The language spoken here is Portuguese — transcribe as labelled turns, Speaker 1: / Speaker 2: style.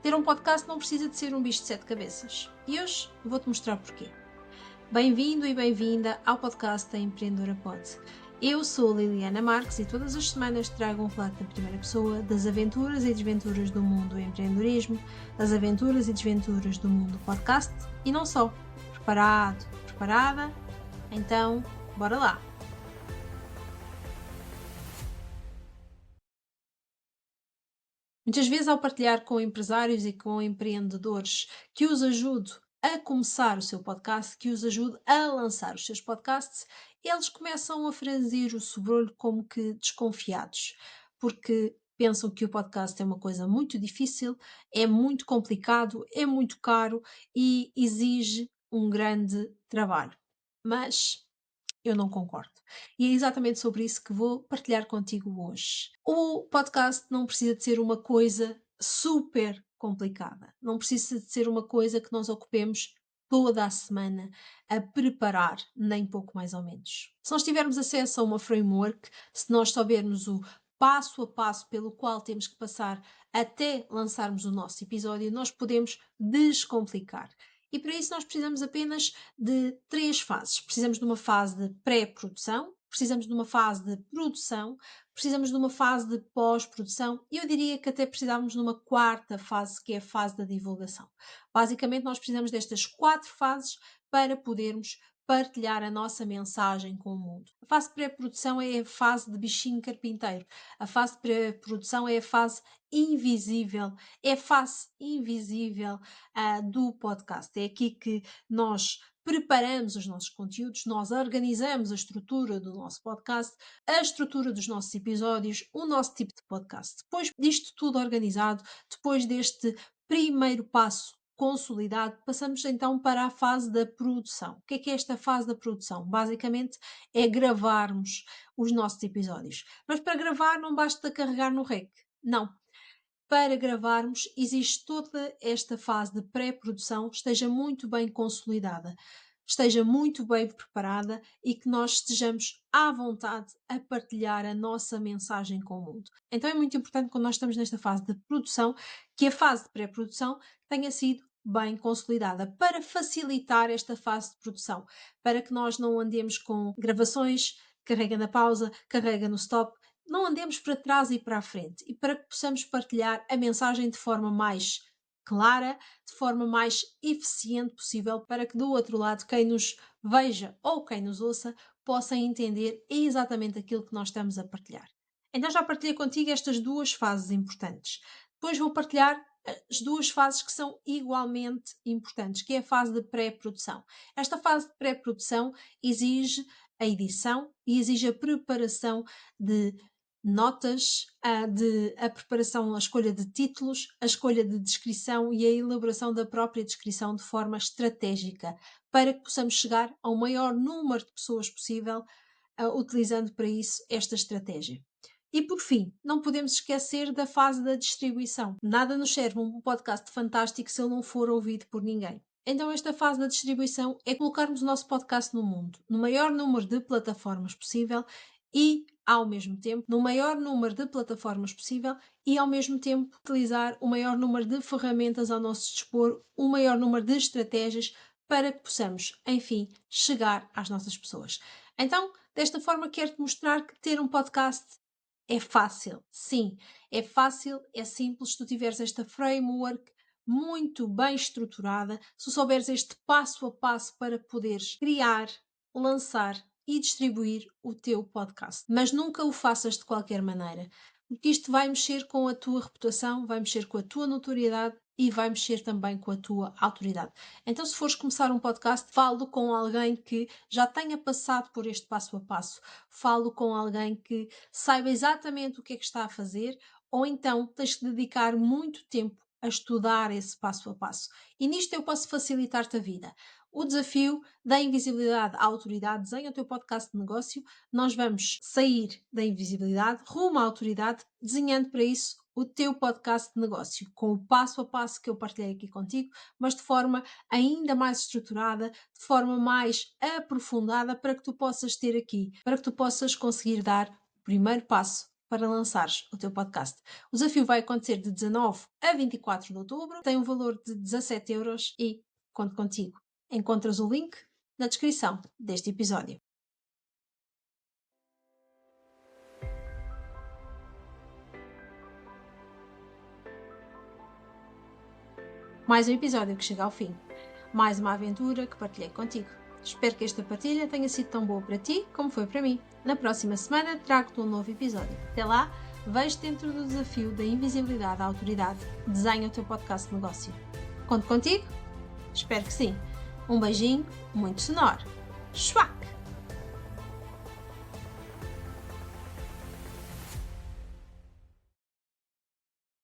Speaker 1: Ter um podcast não precisa de ser um bicho de sete cabeças. E hoje vou-te mostrar porquê. Bem-vindo e bem-vinda ao podcast da Empreendedora Pod. Eu sou a Liliana Marques e todas as semanas trago um relato da primeira pessoa das aventuras e desventuras do mundo do empreendedorismo, das aventuras e desventuras do mundo do podcast e não só. Preparado? Preparada? Então, bora lá! Muitas vezes, ao partilhar com empresários e com empreendedores que os ajudo a começar o seu podcast, que os ajudo a lançar os seus podcasts, eles começam a franzir o sobrolho como que desconfiados, porque pensam que o podcast é uma coisa muito difícil, é muito complicado, é muito caro e exige um grande trabalho. Mas eu não concordo. E é exatamente sobre isso que vou partilhar contigo hoje. O podcast não precisa de ser uma coisa super complicada. Não precisa de ser uma coisa que nós ocupemos toda a semana a preparar, nem pouco mais ou menos. Se nós tivermos acesso a uma framework, se nós soubermos o passo a passo pelo qual temos que passar até lançarmos o nosso episódio, nós podemos descomplicar. E para isso nós precisamos apenas de três fases. Precisamos de uma fase de pré-produção, precisamos de uma fase de produção, precisamos de uma fase de pós-produção e eu diria que até precisamos de uma quarta fase, que é a fase da divulgação. Basicamente, nós precisamos destas quatro fases para podermos partilhar a nossa mensagem com o mundo. A fase de pré-produção é a fase de bichinho carpinteiro. A fase de pré-produção é a fase invisível, é a face invisível do podcast. É aqui que nós preparamos os nossos conteúdos, nós organizamos a estrutura do nosso podcast, a estrutura dos nossos episódios, o nosso tipo de podcast. Depois disto tudo organizado, depois deste primeiro passo consolidado, passamos então para a fase da produção. O que é esta fase da produção? Basicamente é gravarmos os nossos episódios. Mas para gravar não basta carregar no REC. Não, para gravarmos, existe toda esta fase de pré-produção, esteja muito bem consolidada, esteja muito bem preparada e que nós estejamos à vontade a partilhar a nossa mensagem com o mundo. Então é muito importante, quando nós estamos nesta fase de produção, que a fase de pré-produção tenha sido bem consolidada para facilitar esta fase de produção, para que nós não andemos com gravações, carrega na pausa, carrega no stop, não andemos para trás e para a frente e para que possamos partilhar a mensagem de forma mais clara, de forma mais eficiente possível, para que do outro lado quem nos veja ou quem nos ouça possa entender exatamente aquilo que nós estamos a partilhar. Então já partilhei contigo estas duas fases importantes. Depois vou partilhar as duas fases que são igualmente importantes, que é a fase de pré-produção. Esta fase de pré-produção exige a edição e exige a preparação de notas, a preparação, a escolha de títulos, a escolha de descrição e a elaboração da própria descrição de forma estratégica, para que possamos chegar ao maior número de pessoas possível, utilizando para isso esta estratégia. E por fim, não podemos esquecer da fase da distribuição. Nada nos serve um podcast fantástico se ele não for ouvido por ninguém. Então, esta fase da distribuição é colocarmos o nosso podcast no mundo, no maior número de plataformas possível e, ao mesmo tempo, no maior número de plataformas possível e, ao mesmo tempo, utilizar o maior número de ferramentas ao nosso dispor, o maior número de estratégias para que possamos, enfim, chegar às nossas pessoas. Então, desta forma, quero-te mostrar que ter um podcast é fácil. Sim, é fácil, é simples se tu tiveres esta framework muito bem estruturada, se souberes este passo a passo para poderes criar, lançar e distribuir o teu podcast. Mas nunca o faças de qualquer maneira, porque isto vai mexer com a tua reputação, vai mexer com a tua notoriedade e vai mexer também com a tua autoridade. Então, se fores começar um podcast, falo com alguém que já tenha passado por este passo a passo, falo com alguém que saiba exatamente o que é que está a fazer, ou então tens de dedicar muito tempo a estudar esse passo a passo. E nisto eu posso facilitar-te a vida. O desafio da invisibilidade à autoridade, desenha o teu podcast de negócio, nós vamos sair da invisibilidade rumo à autoridade, desenhando para isso o teu podcast de negócio, com o passo a passo que eu partilhei aqui contigo, mas de forma ainda mais estruturada, de forma mais aprofundada, para que tu possas ter aqui, para que tu possas conseguir dar o primeiro passo para lançares o teu podcast. O desafio vai acontecer de 19 a 24 de outubro, tem um valor de 17 € e conto contigo. Encontras o link na descrição deste episódio. Mais um episódio que chega ao fim. Mais uma aventura que partilhei contigo. Espero que esta partilha tenha sido tão boa para ti como foi para mim. Na próxima semana trago-te um novo episódio. Até lá, vejo-te dentro do desafio da invisibilidade à autoridade. Desenha o teu podcast de negócio. Conto contigo? Espero que sim. Um beijinho muito sonoro. Chua!